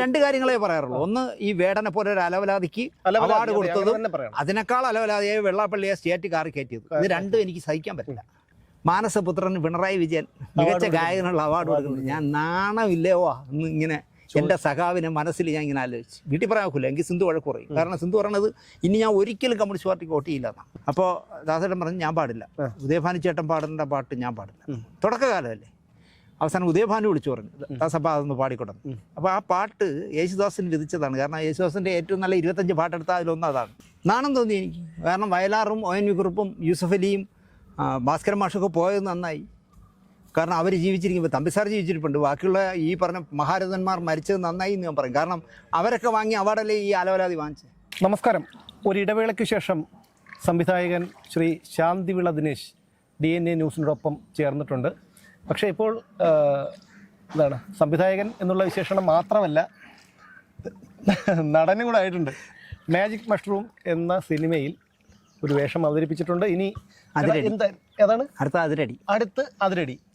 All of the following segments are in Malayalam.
രണ്ട് കാര്യങ്ങളെ പറയാറുള്ളൂ. ഒന്ന്, ഈ വേടനെ പോലെ ഒരു അലവലാതിക്ക് അവാർഡ് കൊടുത്തതും അതിനേക്കാൾ അലവലാതിയെ വെള്ളാപ്പള്ളിയെ സ്റ്റേറ്റ് കാറി കയറ്റിയത്. ഇത് രണ്ടും എനിക്ക് സഹിക്കാൻ പറ്റില്ല. മാനസപുത്രൻ പിണറായി വിജയൻ മികച്ച ഗായകനുള്ള അവാർഡ് കൊടുക്കുന്നത് ഞാൻ നാണമില്ലയോ എന്ന് ഇങ്ങനെ എൻ്റെ സഖാവിനെ മനസ്സിൽ ഞാൻ ഇങ്ങനെ ആലോചിച്ച്. വീട്ടിൽ പറയാൻ നോക്കില്ല, എനിക്ക് സിന്ധു വഴക്ക് കുറയും. കാരണം സിന്ധു പറയണത് ഇനി ഞാൻ ഒരിക്കലും കമ്മ്യൂണിസ്റ്റ് പാർട്ടിക്ക് വോട്ട് ചെയ്യില്ല എന്നാണ്. അപ്പോൾ ദാസേട്ടൻ പറഞ്ഞു ഞാൻ പാടില്ല, ഉദയഭാനു ചേട്ടൻ പാടേണ്ട പാട്ട് ഞാൻ പാടില്ല. തുടക്കകാലമല്ലേ. അവസാനം ഉദയഭാനു വിളിച്ചു പറഞ്ഞു ദാസപ്പ അതൊന്ന് പാടിക്കൊണ്ടു. അപ്പോൾ ആ പാട്ട് യേശുദാസിന് വിധിച്ചതാണ്. കാരണം യേശുദാസിൻ്റെ ഏറ്റവും നല്ല 25 പാട്ടെടുത്താൽ അതിലൊന്നും അതാണ്. നാണം തോന്നി എനിക്ക്. കാരണം വയലാറും ONV കുറുപ്പും യൂസഫ് അലിയും ഭാസ്കരൻ മാഷൊക്കെ പോയത് നന്നായി. കാരണം അവർ ജീവിച്ചിരിക്കുമ്പോൾ തമ്പിസാർ ജീവിച്ചിരിപ്പുണ്ട്. ബാക്കിയുള്ള ഈ പറഞ്ഞ മഹാരഥന്മാർ മരിച്ചത് നന്നായി എന്ന് ഞാൻ പറയും. കാരണം അവരൊക്കെ വാങ്ങി അവാർഡല്ലേ ഈ അലവലാതി വാങ്ങിച്ചത്. നമസ്കാരം. ഒരിടവേളയ്ക്ക് ശേഷം സംവിധായകൻ ശ്രീ ശാന്തിവിള ദിനേശ് DNA ന്യൂസിനോടൊപ്പം ചേർന്നിട്ടുണ്ട്. പക്ഷേ ഇപ്പോൾ എന്താണ്, സംവിധായകൻ എന്നുള്ള വിശേഷണം മാത്രമല്ല, നടനും കൂടെ ആയിട്ടുണ്ട്. മാജിക് മഷ്റൂം എന്ന സിനിമയിൽ ഒരു വേഷം അവതരിപ്പിച്ചിട്ടുണ്ട്. ഇനി ഏതാണ് അടുത്ത അതിരടി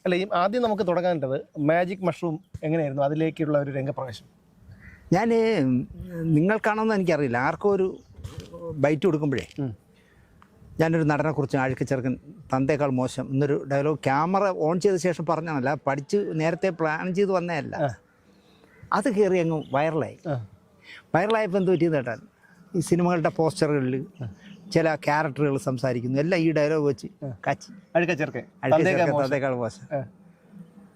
അല്ല. ആദ്യം നമുക്ക് തുടങ്ങേണ്ടത് മാജിക് മഷ്റൂം എങ്ങനെയായിരുന്നു, അതിലേക്കുള്ള ഒരു രംഗപ്രവേശം. ഞാൻ നിങ്ങൾക്കാണെന്ന് എനിക്കറിയില്ല, ആർക്കും ഒരു ബൈറ്റ് കൊടുക്കുമ്പോഴേ ഞാനൊരു നടനെക്കുറിച്ച് അഴുക്കച്ചെറുക്കൻ തന്തേക്കാൾ മോശം എന്നൊരു ഡയലോഗ് ക്യാമറ ഓൺ ചെയ്ത ശേഷം പറഞ്ഞതല്ല, പഠിച്ച് നേരത്തെ പ്ലാൻ ചെയ്ത് വന്നതല്ല. അത് കയറി അങ്ങ് വൈറലായപ്പോൾ എന്ത് പറ്റിയെന്ന് കേട്ടാൽ ഈ സിനിമകളുടെ പോസ്റ്ററുകളിൽ ചില ക്യാരക്ടറുകൾ സംസാരിക്കുന്നു, എല്ലാം ഈ ഡയലോഗ് വെച്ച് കച്ചി തന്തേക്കാൾ മോശം.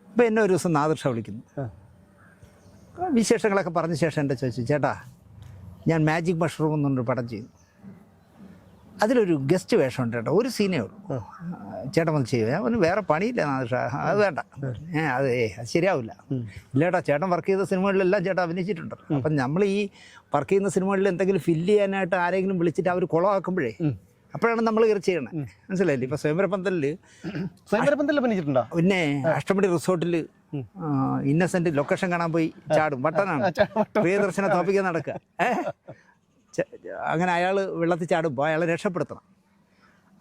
ഇപ്പം എന്നെ ഒരു ദിവസം നാദൃഷ വിളിക്കുന്നു, വിശേഷങ്ങളൊക്കെ പറഞ്ഞ ശേഷം എൻ്റെ ചോദിച്ചു, ചേട്ടാ ഞാൻ മാജിക് മഷ്റൂം എന്നൊരു പടം ചെയ്യുന്നു, അതിലൊരു ഗസ്റ്റ് വേഷമുണ്ട് ചേട്ടാ, ഒരു സീനേ ഉള്ളൂ, ചേട്ടൻ വന്ന് ചെയ്യുക. അവന് വേറെ പണിയില്ല നാദൃഷ, അത് വേണ്ട. അത് ശരിയാവില്ല. ഇല്ലേട്ടാ, ചേട്ടൻ വർക്ക് ചെയ്ത സിനിമകളിലെല്ലാം ചേട്ടൻ അഭിനയിച്ചിട്ടുണ്ടല്ലോ. അപ്പം നമ്മൾ ഈ വർക്ക് ചെയ്യുന്ന സിനിമകളിൽ എന്തെങ്കിലും ഫില്ല് ചെയ്യാനായിട്ട് ആരെങ്കിലും വിളിച്ചിട്ട് അവർ കുളമാക്കുമ്പോഴേ അപ്പോഴാണ് നമ്മൾ കയറി ചെയ്യണേ. മനസ്സിലായില്ലേ? ഇപ്പം സ്വയംവരപ്പന്തലിൽ അഭിനയിച്ചിട്ടുണ്ടോ? പിന്നെ അഷ്ടമുടി റിസോർട്ടിൽ ഇന്നസെന്റ് ലൊക്കേഷൻ കാണാൻ പോയി ചാടും. വട്ടനാണ്, പ്രിയദർശനെ തോപ്പിക്കാൻ നടക്കുക. അങ്ങനെ അയാൾ വെള്ളത്തിൽ ചാടുമ്പോൾ അയാളെ രക്ഷപ്പെടുത്തണം.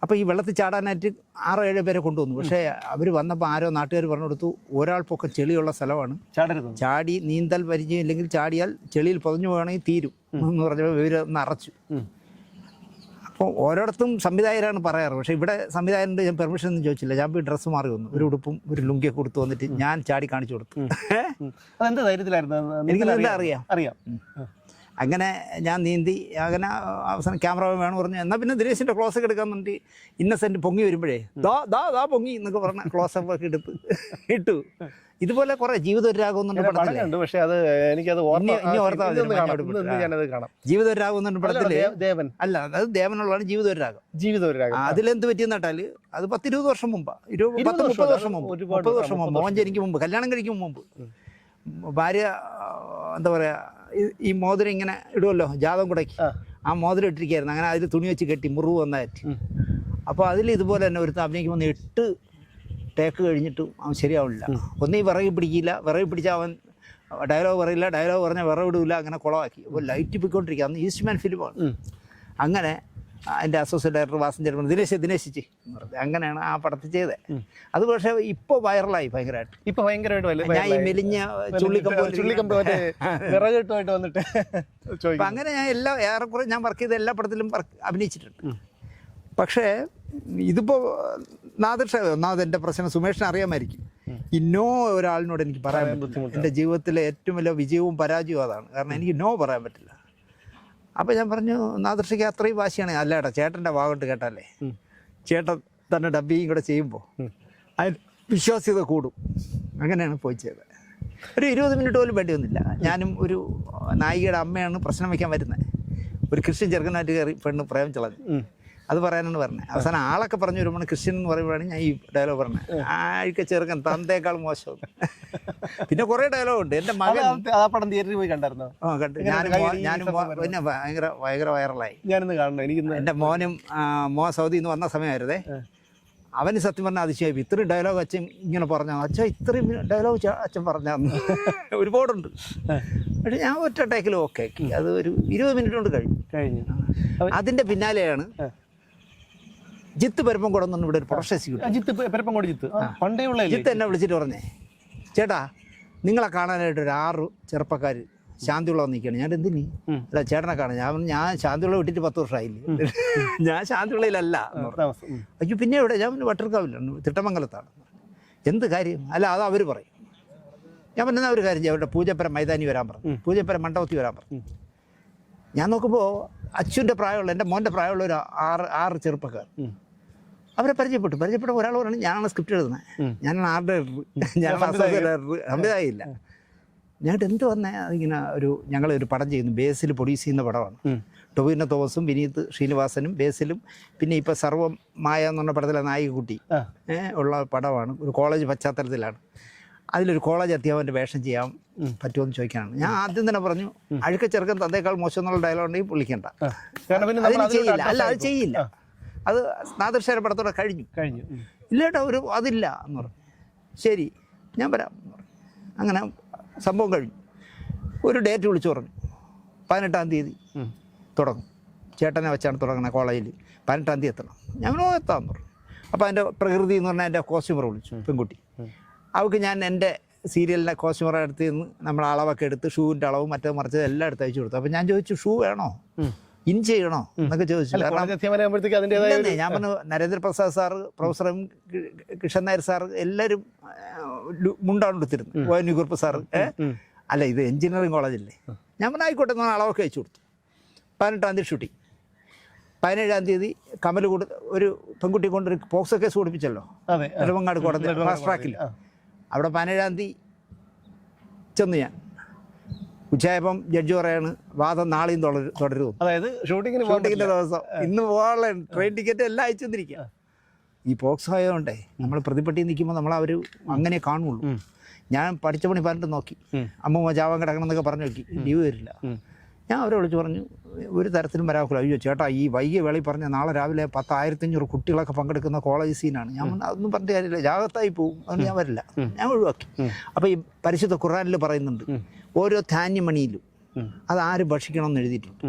അപ്പോൾ ഈ വെള്ളത്തിൽ ചാടാനായിട്ട് 6-7 പേരെ കൊണ്ടുവന്നു. പക്ഷേ അവർ വന്നപ്പോൾ ആരോ നാട്ടുകാർ പറഞ്ഞു കൊടുത്തു, ഒരാൾ പൊക്കം ചെളിയുള്ള സ്ഥലമാണ്, ചാടി നീന്തൽ പരിചയം ഇല്ലെങ്കിൽ ചാടിയാൽ ചെളിയിൽ പൊതഞ്ഞു പോകണമെങ്കിൽ തീരും എന്ന് പറഞ്ഞപ്പോൾ ഇവരൊന്ന് അറച്ചു. അപ്പോൾ ഓരോടത്തും സംവിധായകരാണ് പറയാറ്. പക്ഷേ ഇവിടെ സംവിധായകൻ്റെ ഞാൻ പെർമിഷൻ ഒന്നും ചോദിച്ചില്ല. ഞാൻ പോയി ഡ്രസ്സ് മാറി വന്നു, ഒരു ഉടുപ്പും ഒരു ലുങ്കിയൊക്കെ കൊടുത്തു വന്നിട്ട് ഞാൻ ചാടി കാണിച്ചു കൊടുത്തു. എനിക്ക് നീന്താൻ അറിയാം. അങ്ങനെ ഞാൻ നീന്തി. അങ്ങനെ അവസാനം ക്യാമറ വേണം പറഞ്ഞു. എന്നാൽ പിന്നെ ദിനേശിൻ്റെ ക്ലോസൊക്കെ എടുക്കാൻ വേണ്ടി ഇന്നസെൻറ്റ് പൊങ്ങി വരുമ്പോഴേ ദാ പൊങ്ങി എന്നൊക്കെ പറഞ്ഞ ക്ലോസപ്പ് ഒക്കെ ഇട്ടു. ഇതുപോലെ കുറെ ജീവിതരാകുന്നുണ്ട് പടത്തിലുണ്ട്. പക്ഷേ അത് എനിക്കത് ജീവിതരാകുന്നുണ്ട് പടത്തില്. അല്ല, അത് ദേവനുള്ളതാണ് ജീവിതരാഗം. അതിലെന്ത് പറ്റിയെന്ന് കേട്ടാൽ അത് 10-20 വർഷം മുമ്പ്, 30 വർഷം മുമ്പ്, മോൻ ജനിക്കും മുമ്പ്, കല്യാണം കഴിക്കും മുമ്പ്, ഭാര്യ എന്താ പറയുക, ഈ മോതിരം ഇങ്ങനെ ഇടുമല്ലോ ജാതകം കൂടേക്ക്, ആ മോതിരം ഇട്ടിരിക്കുകയായിരുന്നു. അങ്ങനെ അതിൽ തുണി വെച്ച് കെട്ടി മുറിവ് വന്നായിട്ട്. അപ്പോൾ അതിൽ ഇതുപോലെ തന്നെ ഒരുത്തം അഭിനയിക്കുമ്പോൾ 8 ടേക്ക് കഴിഞ്ഞിട്ടും അവൻ ശരിയാവില്ല. ഒന്നീ വിറകി പിടിച്ചാൽ അവൻ ഡയലോഗ് പറയില്ല, ഡയലോഗ് പറഞ്ഞാൽ വിറവ് ഇടില്ല, അങ്ങനെ കുളമാക്കി. അപ്പോൾ ലൈറ്റ് പോയിക്കൊണ്ടിരിക്കുക. അന്ന് ഈസ്റ്റ്മാൻ ഫിലിമാണ്. അങ്ങനെ അതിൻ്റെ അസോസിയേറ്റ് ഡയറക്ടർ വാസൻ ചേട്ടൻ ദിനേശിച്ച് അങ്ങനെയാണ് ആ പടത്തിൽ ചെയ്തത്. അത് പക്ഷേ ഇപ്പോൾ വൈറലായി ഭയങ്കരമായിട്ട്. ഞാൻ ഈ മെലിഞ്ഞ ചുള്ളിക്കമ്പുമായിട്ട് വന്നിട്ട് അപ്പം അങ്ങനെ ഞാൻ ഏറെക്കുറെ ഞാൻ വർക്ക് ചെയ്ത എല്ലാ പടത്തിലും അഭിനയിച്ചിട്ടുണ്ട്. പക്ഷേ ഇതിപ്പോൾ ഒന്നാമത് എൻ്റെ പ്രശ്നം സുമേഷിനെ അറിയാമായിരിക്കും. നോ ഒരാളിനോട് എനിക്ക് പറയാൻ ബുദ്ധിമുട്ട്. എൻ്റെ ജീവിതത്തിലെ ഏറ്റവും വലിയ വിജയവും പരാജയവും അതാണ്. കാരണം എനിക്ക് നോ പറയാൻ പറ്റില്ല. അപ്പോൾ ഞാൻ പറഞ്ഞു, നാദൃഷയ്ക്ക് അത്രയും വാശിയാണ്. അല്ലേട്ടാ, ചേട്ടൻ്റെ ഭാഗത്ത് കേട്ടാലേ ചേട്ടൻ തന്നെ ഡബ്ബിയും കൂടെ ചെയ്യുമ്പോൾ അതിന് വിശ്വാസ്യത കൂടും. അങ്ങനെയാണ് പോയി ചെയ്തത്. ഒരു 20 മിനിറ്റ് പോലും വേണ്ടി വന്നില്ല. ഞാനും ഒരു നായികയുടെ അമ്മയാണ് പ്രശ്നം വയ്ക്കാൻ വരുന്നത്. ഒരു ക്രിസ്ത്യൻ ചെറുക്കനായിട്ട് കയറി പെണ്ണ് പ്രേം ചളഞ്ഞു. അത് പറയാനാണ് പറഞ്ഞത്. അവസാനം ആളൊക്കെ പറഞ്ഞു വരുമ്പോൾ ക്രിസ്ത്യൻ എന്ന് പറയുമ്പോഴാണ് ഞാൻ ഈ ഡയലോഗ് പറഞ്ഞത്, ആഴ്ച ചെറുക്കൻ തന്തേക്കാൾ മോശം. പിന്നെ കുറേ ഡയലോഗ് ഉണ്ട്. എൻ്റെ മകൻ പോയി കണ്ടായിരുന്നു. ഞാനും പിന്നെ ഭയങ്കര വൈറലായി. എൻ്റെ മോൻ സൗദിയിൽ നിന്ന് വന്ന സമയമായിരുന്നേ. അവന് സത്യം പറഞ്ഞാൽ അതിശയായി, ഇത്രയും ഡയലോഗ് അച്ഛൻ ഇങ്ങനെ പറഞ്ഞാൽ. അച്ഛൻ ഇത്രയും ഡയലോഗ് അച്ഛൻ പറഞ്ഞാന്ന് ഒരുപാടുണ്ട്. പക്ഷേ ഞാൻ ഒറ്റ ടേക്കിൽ ഓക്കെ ആക്കി. അത് ഒരു 20 മിനിറ്റ് കൊണ്ട് കഴിഞ്ഞു. അതിൻ്റെ പിന്നാലെയാണ് ജിത്ത് പെരപ്പംകോട് എന്ന് ഇവിടെ ഒരു പ്രൊഫസർ ജിത്ത് എന്നെ വിളിച്ചിട്ട് പറഞ്ഞേ, ചേട്ടാ നിങ്ങളെ കാണാനായിട്ട് ഒരു 6 ചെറുപ്പക്കാർ ശാന്തിയുള്ള നിൽക്കുകയാണ്. ഞാൻ എന്തിനി അല്ല ചേട്ടനെ കാണാം. ഞാൻ ശാന്തിയുള്ള വിട്ടിട്ട് 10 വർഷമായില്ലേ, ഞാൻ ശാന്തിയുള്ളതിലല്ല. അയ്യോ പിന്നെ എവിടെ? ഞാൻ പിന്നെ വട്ടർക്കാവില്ല, തിട്ടമംഗലത്താണ്. എന്ത് കാര്യം? അല്ല അത് അവർ പറയും. ഞാൻ പിന്നെ ഒരു കാര്യം ചെയ്യും, അവരുടെ പൂജപ്പര മൈതാനി വരാൻ പറഞ്ഞു, പൂജപ്പര മണ്ഡപത്തിൽ വരാൻ പറഞ്ഞു. ഞാൻ നോക്കുമ്പോൾ അച്ഛൻ്റെ പ്രായമുള്ള, എൻ്റെ മോൻ്റെ പ്രായമുള്ള ഒരു 6 ചെറുപ്പക്കാർ അവരെ പരിചയപ്പെട്ട ഒരാൾ പറഞ്ഞു ഞാനാണ് സ്ക്രിപ്റ്റ് എഴുതുന്നത്, ഞാനാണ് ആർട്ട് ഡയറക്ടർ, ഞാനാണ് അസോസിയേറ്റ് ഡയറക്ടർ, സംവിധായകയില്ല. ഞാനിട്ട് എന്ത് വന്നേ ഇങ്ങനെ ഞങ്ങളൊരു പടം ചെയ്യുന്നു, ബേസിൽ പ്രൊഡ്യൂസ് ചെയ്യുന്ന പടമാണ്. ടൊവിനോ തോമസും വിനീത് ശ്രീനിവാസനും ബേസിലും പിന്നെ ഇപ്പോൾ സർവമായ എന്ന് പറഞ്ഞ പടത്തിലെ നായികക്കുട്ടി ഉള്ള പടമാണ്. ഒരു കോളേജ് പശ്ചാത്തലത്തിലാണ്. അതിലൊരു കോളേജ് അധ്യാപകൻ്റെ വേഷം ചെയ്യാൻ പറ്റുമെന്ന് ചോദിക്കാനാണ്. ഞാൻ ആദ്യം തന്നെ പറഞ്ഞു അഴുക്ക ചെറുക്കൻ തന്തേക്കാൾ മോശം എന്നുള്ള ഡയലോഗ് ഉണ്ടെങ്കിൽ പുള്ളിക്കണ്ട, ചെയ്യില്ല. അല്ല അത് ചെയ്യില്ല, അത് നാദൃശ്ശേര പടത്തോടെ കഴിഞ്ഞു. ഇല്ലേട്ടാ അതില്ല എന്ന് പറഞ്ഞു. ശരി ഞാൻ വരാം എന്ന് പറഞ്ഞു. അങ്ങനെ സംഭവം കഴിഞ്ഞു. ഒരു ഡേറ്റ് വിളിച്ചു പറഞ്ഞു, 18-ാം തീയതി തുടങ്ങും, ചേട്ടനെ വെച്ചാണ് തുടങ്ങുന്നത് കോളേജിൽ, 18-ാം തീയതി എത്തണം. ഞങ്ങൾ എത്താമെന്ന് പറഞ്ഞു. അപ്പോൾ അതിൻ്റെ പ്രകൃതി എന്ന് പറഞ്ഞാൽ എൻ്റെ കോസ്റ്റ്യൂമർ വിളിച്ചു, പെൺകുട്ടി. അവൾക്ക് ഞാൻ എൻ്റെ സീരിയലിൻ്റെ കോസ്റ്റ്യൂമറെ അടുത്ത് നിന്ന് നമ്മൾ അളവൊക്കെ എടുത്ത് ഷൂവിൻ്റെ അളവും മറ്റേ മറിച്ചത് എല്ലാം എടുത്ത് അയച്ചു കൊടുത്തു. അപ്പോൾ ഞാൻ ചോദിച്ചു ഷൂ വേണോ, ഇൻ ചെയ്യണോ എന്നൊക്കെ ചോദിച്ചു. ഞാൻ പറഞ്ഞു Narendra Prasad sir, professor M Kishan Nair sir എല്ലാവരും മുണ്ടാണ് എടുത്തിരുന്നു, ONV കുറുപ്പ് സാറ്. അല്ല ഇത് എഞ്ചിനീയറിംഗ് കോളേജല്ലേ. ഞാൻ പറഞ്ഞു ആയിക്കോട്ടെ എന്ന് അളവൊക്കെ അയച്ചു കൊടുത്തു. 18-ാം തീയതി ഷൂട്ടിങ്. 17-ാം തീയതി കമൽ ഒരു പെൺകുട്ടി കൊണ്ടൊരു പോക്സോ കേസ് കൊടുപ്പിച്ചല്ലോ നെടുമങ്ങാട് കോടതി ഫാസ്റ്റ് ട്രാക്കിൽ. അവിടെ 17-ാം തീയതി ചെന്ന് ഞാൻ ഉച്ചയായപ്പം ജഡ്ജി പറയാണ് വാദം നാളെയും തുടരുന്നു. അതായത് ഷൂട്ടിങ്ങിൻ്റെ ദിവസം ഇന്ന് പോകാനുള്ള ട്രെയിൻ ടിക്കറ്റ് എല്ലാം അയച്ചു തന്നിരിക്കുക. ഈ പോക്സോ ആയതുകൊണ്ടേ നമ്മൾ പ്രതിപട്ടി നിൽക്കുമ്പോൾ നമ്മൾ അവർ അങ്ങനെ കാണുള്ളൂ. ഞാൻ പഠിച്ച പണി പറഞ്ഞിട്ട് നോക്കി, അമ്മൂമ്മ ചാവാൻ കിടക്കണം എന്നൊക്കെ പറഞ്ഞു നോക്കി, ലീവ് തരില്ല. ഞാൻ അവരെ വിളിച്ച് പറഞ്ഞു ഒരു തരത്തിലും വരാക്കില്ല. അയ്യോ ചേട്ടാ ഈ വൈകിയ വേളയിൽ പറഞ്ഞ നാളെ രാവിലെ 10,000-1500 കുട്ടികളൊക്കെ പങ്കെടുക്കുന്ന കോളേജ് സീനാണ്. ഞാൻ അതൊന്നും പറഞ്ഞിട്ട് കാര്യമില്ല, ജാഗ്രതായി പോകും, അതുകൊണ്ട് ഞാൻ വരില്ല, ഞാൻ ഒഴിവാക്കി. അപ്പോൾ ഈ പരിശുദ്ധ ഖുർആനിൽ പറയുന്നുണ്ട് ഓരോ ധാന്യമണിയിലും അത് ആര് ഭക്ഷിക്കണമെന്ന് എഴുതിയിട്ടുണ്ട്.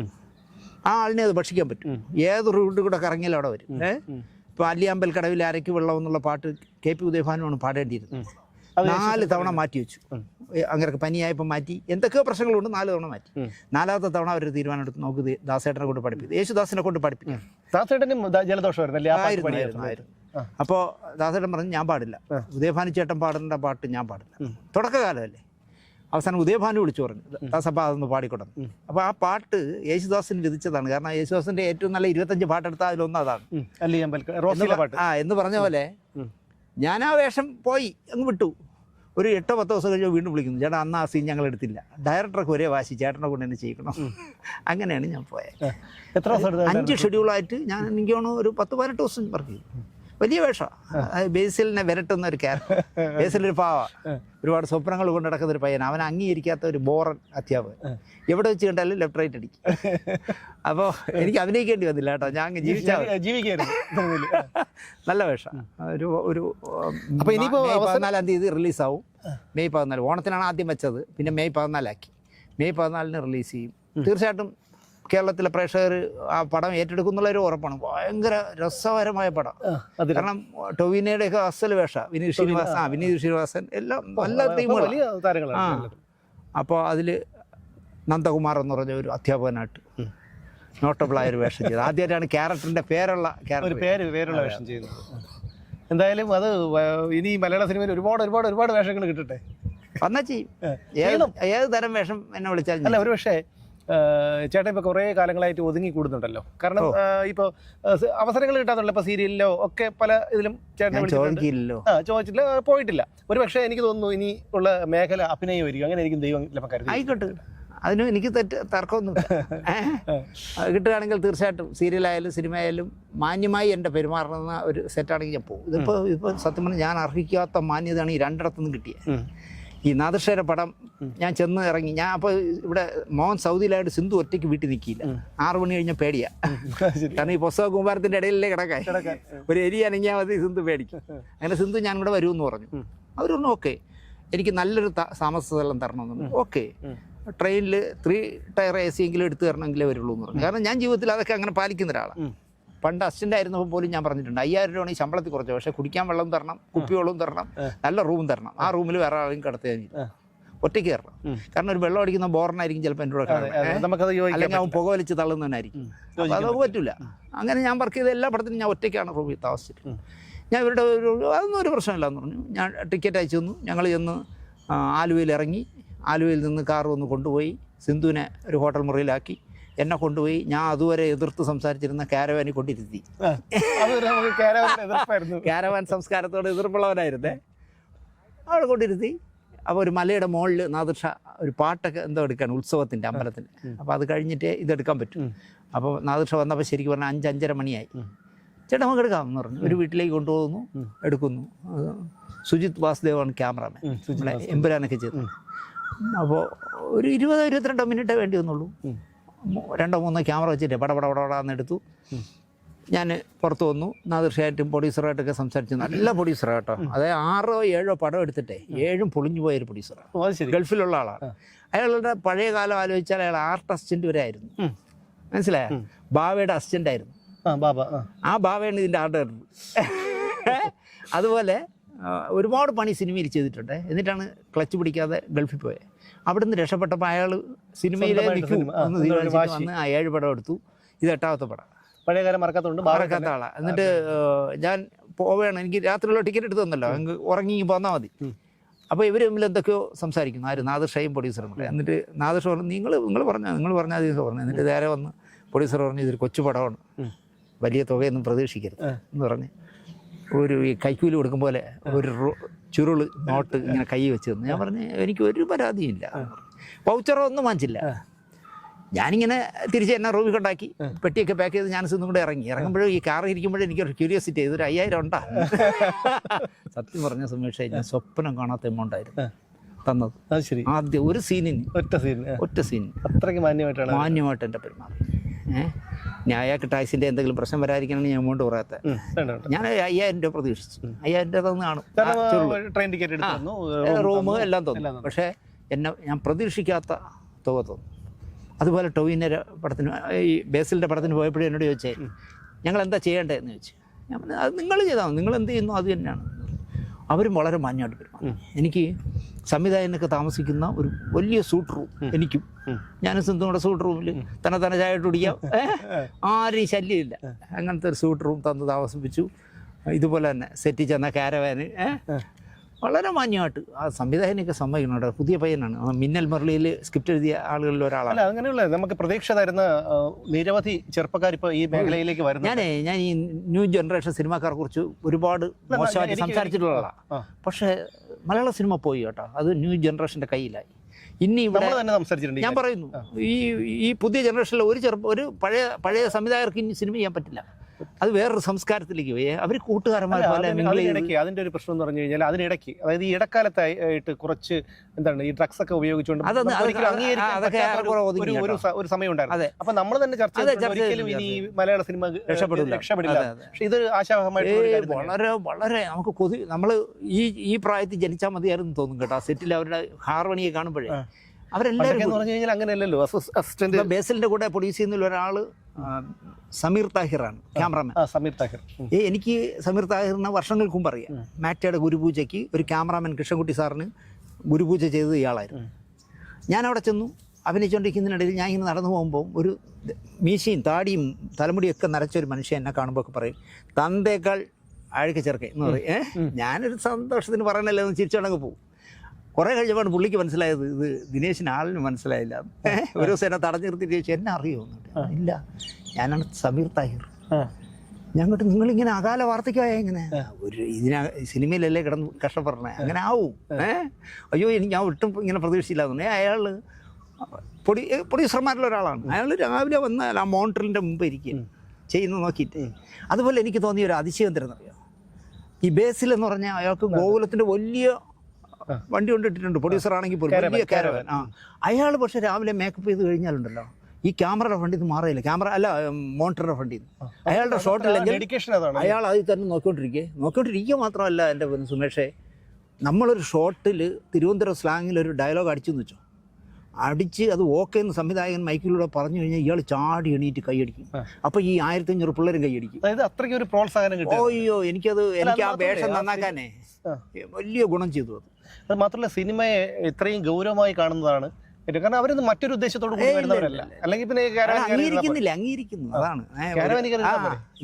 ആ ആളിനെ അത് ഭക്ഷിക്കാൻ പറ്റും. ഏത് റൂട്ടിൽ കൂടെ കറങ്ങിയാലും അവിടെ വരും. ഇപ്പോൾ അല്ലിയാമ്പൽ കടവിൽ അരയ്ക്ക് വെള്ളം എന്നുള്ള പാട്ട് KP ഉദയഭാനുവാണ് പാടേണ്ടിയിരുന്നത്. 4 തവണ മാറ്റി വെച്ചു. അങ്ങനെ പനിയായപ്പോൾ മാറ്റി, എന്തൊക്കെയോ പ്രശ്നങ്ങളുണ്ട്, 4 തവണ മാറ്റി. 4ാമത്തെ തവണ അവർ തീരുമാനം എടുത്ത് നമുക്ക് ദാസേട്ടനെ കൊണ്ട് പഠിപ്പിക്കും, യേശുദാസിനെ കൊണ്ട് പഠിപ്പിക്കാം. ജലദോഷമായിരുന്നു. അപ്പോൾ ദാസേട്ടൻ പറഞ്ഞു ഞാൻ പാടില്ല, ഉദയഭാനു ചേട്ടൻ പാടേണ്ട പാട്ട് ഞാൻ പാടില്ല. തുടക്കകാലമല്ലേ. അവസാനം ഉദയഭാനു വിളിച്ചു പറഞ്ഞു ദാസപ്പ അതൊന്ന് പാടിക്കൊടുന്നു. അപ്പോൾ ആ പാട്ട് യേശുദാസിന് വിധിച്ചതാണ്. കാരണം യേശുദാസിൻ്റെ ഏറ്റവും നല്ല 25 പാട്ടെടുത്താൽ അതിലൊന്നും അതാണ്. എന്ന് പറഞ്ഞ പോലെ ഞാൻ ആ വേഷം പോയി അങ്ങ് വിട്ടു. ഒരു 8-10 ദിവസം കഴിഞ്ഞ് വീണ്ടും വിളിക്കുന്നു, ചേട്ടാ അന്ന് ആ സീൻ ഞങ്ങൾ എടുത്തില്ല, ഡയറക്ടർക്ക് ഒരേ വാശി, ചേട്ടനെ കൊണ്ട് തന്നെ ചെയ്യിക്കണം. അങ്ങനെയാണ് ഞാൻ പോയത്. 5 ഷെഡ്യൂളായിട്ട് ഞാൻ എനിക്ക് തോന്നുന്നു ഒരു 10-18 ദിവസം വർക്ക് ചെയ്തു. വലിയ വേഷമാണ്. ബേസിലിനെ വിരട്ടുന്ന ഒരു ക്യാരക്ടർ. ബേസിലൊരു പാവ, ഒരുപാട് സ്വപ്നങ്ങൾ കൊണ്ട് നടക്കുന്ന ഒരു പയ്യൻ, അവൻ അംഗീകരിക്കാത്ത ഒരു ബോറൻ അധ്യാപകൻ. എവിടെ വെച്ച് കണ്ടാലും ലെഫ്റ്റ് റൈറ്റ് അടിക്കും. അപ്പോൾ എനിക്ക് അഭിനയിക്കേണ്ടി വന്നില്ല കേട്ടോ, ഞാൻ ജീവിക്കായിരുന്നു. നല്ല വേഷം. ഒരു 14-ാം തീയതി റിലീസാവും. മെയ് 14 ഓണത്തിനാണ് ആദ്യം വെച്ചത്, പിന്നെ മെയ് 14 മെയ് 14 റിലീസ് ചെയ്യും. തീർച്ചയായിട്ടും കേരളത്തിലെ പ്രേക്ഷകർ ആ പടം ഏറ്റെടുക്കുന്നുള്ളൊരു ഉറപ്പാണ്. ഭയങ്കര രസകരമായ പടം. കാരണം ടൊവിനോയുടെ ഒക്കെ അസൽ വേഷ, വിനീത് ശ്രീനിവാസൻ എല്ലാം നല്ല ടീമുകളാണ്. അപ്പോൾ അതിൽ നന്ദകുമാർ എന്ന് പറഞ്ഞ ഒരു അധ്യാപകനായിട്ട് നോട്ടബിളായൊരു വേഷം ചെയ്തു. ആദ്യമായിട്ടാണ് ക്യാരക്ടറിൻ്റെ പേരുള്ള വേഷം ചെയ്യുന്നത്. എന്തായാലും അത് ഇനി മലയാള സിനിമയിൽ ഒരുപാട് വേഷങ്ങൾ കിട്ടട്ടെ. വന്നാൽ ചെയ്യും. ഏത് തരം വേഷം എന്നെ വിളിച്ചാൽ. അല്ല ഒരു പക്ഷേ ചേട്ടൻ ഇപ്പോൾ കുറേ കാലങ്ങളായിട്ട് ഒതുങ്ങി കൂടുന്നുണ്ടല്ലോ. കാരണം ഇപ്പോൾ അവസരങ്ങൾ കിട്ടാത്തുള്ളൂ. ഇപ്പോൾ സീരിയലിലോ ഒക്കെ പല ഇതിലും ചേട്ടനെ ചോദിച്ചില്ല, പോയിട്ടില്ല. ഒരു പക്ഷേ എനിക്ക് തോന്നുന്നു ഇനി ഉള്ള മേഖല അഭിനയമായിരിക്കും. അങ്ങനെ ആയിരിക്കും ദൈവം കരുതി. ആയിക്കോട്ടെ, അതിനും എനിക്ക് തർക്കമൊന്നുമില്ല. കിട്ടുകയാണെങ്കിൽ തീർച്ചയായിട്ടും സീരിയലായാലും സിനിമയായാലും മാന്യമായി എൻ്റെ പെരുമാറുന്ന ഒരു സെറ്റാണെങ്കിൽ ഞാൻ പോകും. ഇപ്പോൾ സത്യം പറഞ്ഞാൽ ഞാൻ അർഹിക്കാത്ത മാന്യതയാണ് ഈ 2ഇടത്തുനിന്നും കിട്ടിയത്. ഈ നാദൃശ്ശേര പടം ഞാൻ ചെന്ന് ഇറങ്ങി. ഞാൻ അപ്പോൾ ഇവിടെ മോഹൻ സൗദിയിലായിട്ട് സിന്ധു ഒറ്റയ്ക്ക് വീട്ടിൽ നിൽക്കില്ല. 6 മണി കഴിഞ്ഞാൽ പേടിയാ. കാരണം ഈ പുസ്തക കുമാരത്തിൻ്റെ ഇടയിലല്ലേ കിടക്കാൻ, ഒരു എരി അനങ്ങിയാൽ മതി സിന്ധു പേടിക്കും. അങ്ങനെ സിന്ധു ഞാൻ ഇവിടെ വരുമെന്ന് പറഞ്ഞു. അവർ പറഞ്ഞു ഓക്കെ, എനിക്ക് നല്ലൊരു താമസ സ്ഥലം തരണമെന്ന്. ഓക്കെ, ട്രെയിനിൽ 3 ടയർ AC എങ്കിലും എടുത്തു തരണമെങ്കിലേ വരുള്ളൂ എന്ന് പറഞ്ഞു. കാരണം ഞാൻ ജീവിതത്തിൽ അതൊക്കെ അങ്ങനെ പാലിക്കുന്ന ഒരാളാണ്. പണ്ട് അസിസ്റ്റൻ്റ് ആയിരുന്നപ്പോൾ പോലും ഞാൻ പറഞ്ഞിട്ടുണ്ട് 5000 രൂപയാണ് ഈ ശമ്പളത്തിൽ കുറച്ച്, പക്ഷേ കുടിക്കാൻ വെള്ളം തരണം, കുപ്പിവെള്ളവും തരണം, നല്ല റൂം തരണം. ആ റൂമിൽ വേറെ ആളും കിടത്തിയാൽ ഒറ്റയ്ക്ക് കയറണം. കാരണം ഒരു വെള്ളം അടിക്കുന്ന ബോറിനായിരിക്കും ചിലപ്പോൾ എൻ്റെ കൂടെ അല്ലെങ്കിൽ അവൻ പുക വലിച്ച് തള്ളുന്നവനായിരിക്കും. അപ്പോൾ അത് പറ്റില്ല. അങ്ങനെ ഞാൻ വർക്ക് ചെയ്ത എല്ലാ പടത്തിനും ഞാൻ ഒറ്റയ്ക്കാണ് റൂമിൽ താമസിച്ചിട്ട്. ഞാൻ ഇവരുടെ അതൊന്നും ഒരു പ്രശ്നമില്ല എന്ന് പറഞ്ഞു. ഞാൻ ടിക്കറ്റ് അയച്ചു തന്നു. ഞങ്ങൾ ചെന്ന് ആലുവയിൽ ഇറങ്ങി. ആലുവയിൽ നിന്ന് കാർ വന്ന് കൊണ്ടുപോയി സിന്ധുവിനെ ഒരു ഹോട്ടൽ മുറിയിലാക്കി. എന്നെ കൊണ്ടുപോയി ഞാൻ അതുവരെ എതിർത്ത് സംസാരിച്ചിരുന്ന കാരവാനിൽ കൊണ്ടിരുത്തി. കാരവാൻ സംസ്കാരത്തോട് എതിർപ്പുള്ളവനായിരുന്നേ. അവിടെ കൊണ്ടിരുത്തി. അപ്പോൾ ഒരു മലയുടെ മുകളിൽ നാദിർഷ ഒരു പാട്ടൊക്കെ എന്തോ എടുക്കാൻ ഉത്സവത്തിൻ്റെ അമ്പലത്തിൻ്റെ. അപ്പോൾ അത് കഴിഞ്ഞിട്ടേ ഇതെടുക്കാൻ പറ്റും. അപ്പോൾ നാദിർഷ വന്നപ്പോൾ ശരിക്കും പറഞ്ഞാൽ 5-5:30 മണിയായി. ചേട്ടാ നമുക്ക് എടുക്കാമെന്ന് പറഞ്ഞു. ഒരു വീട്ടിലേക്ക് കൊണ്ടുപോകുന്നു, എടുക്കുന്നു. സുജിത് വാസുദേവാണ് ക്യാമറാമാൻ, എമ്പുരാനൊക്കെ ചെയ്തു. അപ്പോൾ ഒരു 20-22 മിനിറ്റേ വേണ്ടി വന്നുള്ളൂ. 2-3 ക്യാമറ വെച്ചിട്ട് പടപടപടാന്ന് എടുത്തു. ഞാൻ പുറത്ത് വന്നു. നാദിർഷയായിട്ടും പ്രൊഡ്യൂസറായിട്ടൊക്കെ സംസാരിച്ചു. നല്ല പ്രൊഡ്യൂസറാണ് കേട്ടോ. അതായത് 6-7 പടം എടുത്തിട്ടേ 7 പൊളിഞ്ഞു പോയൊരു പ്രൊഡ്യൂസറാണ്. ഗൾഫിലുള്ള ആളാണ്. അയാളുടെ പഴയ കാലം ആലോചിച്ചാൽ അയാൾ ആർട്ട് അസിസ്റ്റന്റ് വരെ ആയിരുന്നു. മനസ്സിലായ? ബാവയുടെ അസിസ്റ്റന്റ് ആയിരുന്നു. ആ ബാവയാണ് ഇതിൻ്റെ ആർട്ട് ഡയറക്ടർ. അതുപോലെ ഒരുപാട് പണി സിനിമയിൽ ചെയ്തിട്ടുണ്ട്. എന്നിട്ടാണ് ക്ലച്ച് പിടിക്കാതെ ഗൾഫിൽ പോയത്. അവിടെ നിന്ന് രക്ഷപ്പെട്ടപ്പോൾ അയാൾ സിനിമയിലെ നിൽക്കും എന്ന് തീരുമാനിച്ചിട്ട് വന്ന് 7 പടം എടുത്തു. ഇത് 8ാമത്തെ പടം. പഴയകാലം മറക്കാത്തതുകൊണ്ട് മറക്കാത്ത ആളാണ്. എന്നിട്ട് ഞാൻ പോവുകയാണ്. എനിക്ക് രാത്രിയുള്ള ടിക്കറ്റ് എടുത്ത് തന്നല്ലോ, അങ്ങ് ഉറങ്ങി പോന്നാൽ മതി. അപ്പോൾ ഇവർ തമ്മിൽ എന്തൊക്കെയോ സംസാരിക്കുന്നു. ആര്? നാദിർഷയും പ്രൊഡ്യൂസറും കൂടെ. എന്നിട്ട് നാദിർഷ പറഞ്ഞു നിങ്ങൾ പറഞ്ഞാൽ ദിവസം പറഞ്ഞു. എന്നിട്ട് നേരെ വന്ന് പ്രൊഡ്യൂസർ പറഞ്ഞു ഇതൊരു കൊച്ചു പടമാണ്, വലിയ തുകയൊന്നും പ്രതീക്ഷിക്കരുത് എന്ന് പറഞ്ഞ് ഒരു ഈ കൈക്കൂലി കൊടുക്കും പോലെ ഒരു ചുരുള് നോട്ട് ഇങ്ങനെ കൈ വെച്ച് തന്നു. ഞാൻ പറഞ്ഞു എനിക്ക് ഒരു പരാതിയില്ല, പൗച്ചറോ ഒന്നും വാങ്ങിച്ചില്ല. ഞാനിങ്ങനെ തിരിച്ച് എന്നെ റൂമിൽ കൊണ്ടാക്കി പെട്ടിയൊക്കെ പാക്ക് ചെയ്ത് ഞാൻ സിന്നും കൂടെ ഇറങ്ങുമ്പോഴും ഈ കാറിൽ ഇരിക്കുമ്പോഴും എനിക്കൊരു ക്യൂരിയോസിറ്റി, ഇതൊരു 5000 ഉണ്ടാ. സത്യം പറഞ്ഞ സുമേഷേ, ഞാൻ സ്വപ്നം കാണാത്ത എമൗണ്ട് ആയിരുന്നു തന്നത്. ആദ്യം ഒരു സീനിന് ഒറ്റ സീൻ അത്രയ്ക്ക് മാന്യമായിട്ട് എൻ്റെ പെരുമാറി. ഞാൻ അയാൾക്ക് ടാക്സിൻ്റെ എന്തെങ്കിലും പ്രശ്നം വരാതിരിക്കണമെങ്കിൽ ഞാൻ എമൗണ്ട് പറയാത്ത. ഞാൻ 5000 രൂപ പ്രതീക്ഷിച്ചു. 5000 രൂപ തന്നാണ്, റൂം എല്ലാം തന്നു. പക്ഷേ ഞാൻ പ്രതീക്ഷിക്കാത്ത തുക തന്നു. അതുപോലെ ടൊവിൻ്റെ പടത്തിന്, ഈ ബേസിലിൻ്റെ പടത്തിന് പോയപ്പോഴും എന്നോട് ചോദിച്ചേ ഞങ്ങൾ എന്താ ചെയ്യേണ്ടതെന്ന് ചോദിച്ചു. ഞാൻ പറഞ്ഞു അത് നിങ്ങൾ ചെയ്താൽ മതി, നിങ്ങൾ എന്ത് ചെയ്യുന്നു അത് തന്നെയാണ്. അവരും വളരെ മാന്യമായിട്ട് പെരുമാറും. എനിക്ക് സംവിധായകനൊക്കെ താമസിക്കുന്ന ഒരു വലിയ സൂട്ട് റൂം, എനിക്കും ഞാനും സിന്ധുവിടെ സൂട്ട് റൂമിൽ തന്നെ ചായ ഇട്ട് കുടിക്കാം, ആരും ശല്യമില്ല. അങ്ങനത്തെ ഒരു സൂട്ട് റൂം തന്ന് താമസിപ്പിച്ചു. ഇതുപോലെ തന്നെ സെറ്റിൽ ചെന്ന കാരവാന് വളരെ മാന്യമായിട്ട്. ആ സംവിധായകനൊക്കെ സമ്മതിക്കണം. പുതിയ പയ്യനാണ്. മിന്നൽ മുരളിയിൽ സ്ക്രിപ്റ്റ് എഴുതിയ ആളുകളിൽ ഒരാളാണ്. അങ്ങനെയുള്ള നമുക്ക് പ്രതീക്ഷ തരുന്ന നിരവധി ചെറുപ്പക്കാർ ഇപ്പോൾ ഈ മേഖലയിലേക്ക് വരുന്നു. ഞാൻ ഈ ന്യൂ ജനറേഷൻ സിനിമാക്കാരെ കുറിച്ച് ഒരുപാട് മോശമായിട്ട് സംസാരിച്ചിട്ടുള്ളതാണ്. പക്ഷേ മലയാള സിനിമ പോയി കേട്ടോ, അത് ന്യൂ ജനറേഷൻ്റെ കയ്യിലായി. ഇനി ഇവിടെ ഞാൻ പറയുന്നു, ഈ പുതിയ ജനറേഷനിൽ ഒരു പഴയ സംവിധായകർക്ക് ഇനി സിനിമ ചെയ്യാൻ പറ്റില്ല. അത് വേറൊരു സംസ്കാരത്തിലേക്ക് പോയി അവർ കൂട്ടുകാരന്മാർ പോലെ. അതിന്റെ ഒരു പ്രശ്നം എന്ന് പറഞ്ഞു കഴിഞ്ഞാൽ അതിനിടയ്ക്ക്, അതായത് ഈ ഇടക്കാലത്തായിട്ട് കുറച്ച് എന്താണ് ഈ ഡ്രഗ്സ് ഒക്കെ ഉപയോഗിച്ചുകൊണ്ട് ഒരു സമയം ഉണ്ടായിരുന്നു. അപ്പൊ നമ്മൾ തന്നെ ചർച്ച ഒരിക്കലും ഇനി മലയാള സിനിമ രക്ഷപ്പെടില്ല. പക്ഷെ ഇത് ആശാവഹമായിട്ട് വളരെ വളരെ നമുക്ക് നമ്മൾ ഈ പ്രായത്തിൽ ജനിച്ചാൽ മതിയായിരുന്നു തോന്നും കേട്ടോ. ആ സെറ്റിൽ അവരുടെ ഹാർമണിയെ കാണുമ്പോഴേ അവരെല്ലാവരും അങ്ങനെയല്ലല്ലോ. അസിസ്റ്റന്റ് ബേസിലിന്റെ കൂടെ പ്രൊഡ്യൂസ് ചെയ്യുന്ന ഒരാൾ സമീർ താഹിറാണ് ക്യാമറമാൻ. സമീർ താഹിർ എനിക്ക് സമീർ താഹിറിനെ വർഷങ്ങൾക്ക് മുമ്പ് അറിയാം. മാറ്റയുടെ ഗുരുപൂജയ്ക്ക് ഒരു ക്യാമറാമാൻ കൃഷ്ണൻകുട്ടി സാറിന് ഗുരുപൂജ ചെയ്തത് ഇയാളായിരുന്നു. ഞാൻ അവിടെ ചെന്നു അഭിനയിച്ചുകൊണ്ടിരിക്കുന്നതിനിടയിൽ ഞാൻ ഇങ്ങനെ നടന്നു പോകുമ്പോൾ ഒരു മീശയും താടിയും തലമുടിയൊക്കെ നരച്ചൊരു മനുഷ്യൻ എന്നെ കാണുമ്പോൾ ഒക്കെ പറയും തന്തേക്കാൾ അഴുക്ക ചെറുക്കെ എന്ന് പറയും. ഞാനൊരു സന്തോഷത്തിന് പറയണല്ലോ എന്ന് ചിരിച്ചോണ്ടങ്ങ് പോകും. കുറേ കഴിഞ്ഞപ്പോൾ പുള്ളിക്ക് മനസ്സിലായത് ഇത് ദിനേശിന് ആളിന് മനസ്സിലായില്ല. ഒരു ദിവസം എന്നെ തടഞ്ഞു നിർത്തിയിട്ട് ചോദിച്ചു എന്നെ അറിയുമോ? ഇല്ല, ഞാനാണ് സമീർ താഹിർ. ഞങ്ങോട്ട് നിങ്ങളിങ്ങനെ അകാല വാർത്തയ്ക്കായ ഇങ്ങനെ ഒരു സിനിമയിലല്ലേ കിടന്ന് കഷ്ടപ്പെടണേ, അങ്ങനെ ആവും. അയ്യോ ഞാൻ ഒട്ടും ഇങ്ങനെ പ്രതീക്ഷിച്ചില്ല. അയാൾ പ്രൊഡ്യൂസർമാരിൽ ഒരാളാണ്. അയാൾ രാവിലെ വന്ന് ആ മോണിറ്ററിൻ്റെ മുമ്പ് ഇരിക്കുക ചെയ്യുന്നത് നോക്കിയിട്ട്. അതുപോലെ എനിക്ക് തോന്നിയ ഒരു അതിശയം തരുന്നറിയോ, ഈ ബേസിൽ എന്ന് പറഞ്ഞാൽ അയാൾക്ക് ഗോകുലത്തിൻ്റെ വലിയ വണ്ടി കൊണ്ടിട്ടിട്ടുണ്ട്. പ്രൊഡ്യൂസർ ആണെങ്കിൽ പോലും വലിയ കാരവാൻ. അയാൾ പക്ഷെ രാവിലെ മേക്കപ്പ് ചെയ്ത് കഴിഞ്ഞാലുണ്ടല്ലോ ഈ ക്യാമറയുടെ ഫ്രണ്ടിൽ നിന്ന് മാറിയില്ല, ക്യാമറ അല്ല മോണിറ്ററിന്റെ ഫ്രണ്ടിൽ നിന്ന്. അയാളുടെ ഷോട്ടില്ലെങ്കിൽ അയാൾ അതിൽ തന്നെ നോക്കിക്കൊണ്ടിരിക്കുക മാത്രമല്ല. എൻ്റെ സുമേഷേ, നമ്മളൊരു ഷോട്ടിൽ തിരുവനന്തപുരം സ്ലാങ്ങിൽ ഒരു ഡയലോഗ് അടിച്ചെന്ന് വെച്ചോ, അടിച്ച് അത് ഓക്കെ എന്ന് സംവിധായകൻ മൈക്കിലൂടെ പറഞ്ഞു കഴിഞ്ഞാൽ ഇയാൾ ചാടി എണീറ്റ് കൈയടിക്കും. അപ്പോൾ ഈ 1500 പിള്ളേരും കൈയടിക്കും. അത്രയ്ക്ക് ഒരു പ്രോത്സാഹനം കിട്ടും. അയ്യോ എനിക്ക് ആ വേഷം നന്നാക്കാനേ വലിയ ഗുണം ചെയ്തു. അത് അത് മാത്രമല്ല സിനിമയെ ഇത്രയും ഗൗരവമായി കാണുന്നതാണ് കാരണം അവരൊന്നും മറ്റൊരു ഉദ്ദേശത്തോട് കൂടി വരുന്നവരല്ല. അല്ലെങ്കിൽ പിന്നെ അംഗീകരിക്കുന്നു അതാണ്